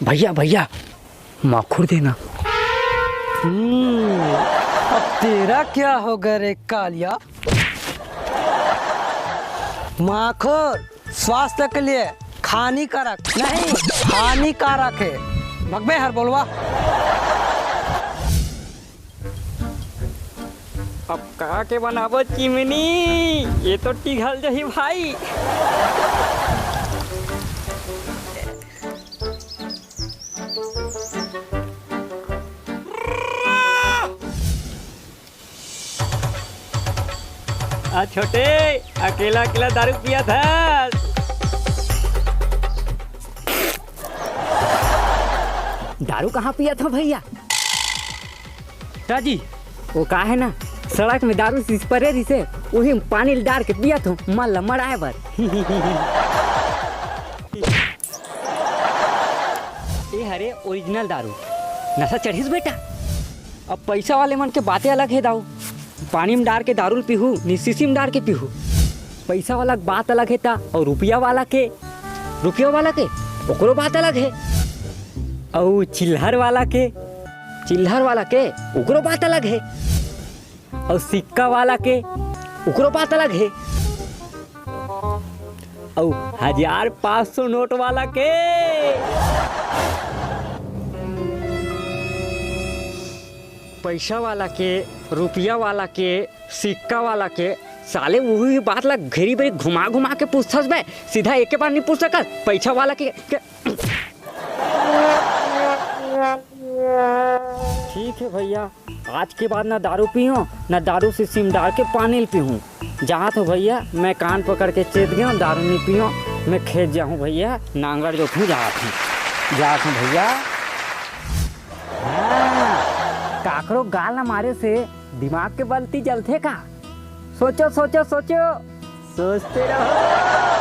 भैया भैया माखुर देना। अब तेरा क्या होगा रे कालिया? माखुर स्वास्थ्य के लिए हानिकारक नहीं, हानिकारक है। भगवे हर बोलवा। अब कहा के बनाबो चिमनी, ये तो टिघल जही भाई। आज छोटे अकेला अकेला दारू पिया था। दारू कहाँ पिया था भैया? राजी वो का है ना, सड़क में दारू से परे रही से वही में पानी डाल के पिया था, मल्ला मराए बर। ये हरे ओरिजिनल दारू, नशा चढ़ीस बेटा। अब पैसा वाले मन के बातें अलग है दाऊ, पानी में डाल के दारू पीहू नीसीसी में डाल के पीहू, पैसा वाला बात अलग है ता, और रुपया वाला के ओकरो बात अलग है, और चिल्हर वाला के ओकरो बात अलग है, और सिक्का वाला के ओकरो बात अलग है, और 1500 नोट वाला के पैसा वाला के, रुपया वाला के, सिक्का वाला के साले वही बात ला घेरी बेरी घुमा घुमा के पूछथस बे, सीधा एक बार नहीं पूछ सकत। पैसा वाला के ठीक है भैया, आज के बाद ना दारू पीऊँ ना दारू से सिम डाल के पानी पीऊँ। जहाँ तो भैया मैं कान पकड़ के चेत गया, दारू नहीं पीऊँ, मैं खेत जाऊँ भैया, नांगर जो हूँ जात हूँ भैया। काकरो गाल न मारे से दिमाग के बलती जलते का? सोचो सोचते रहो।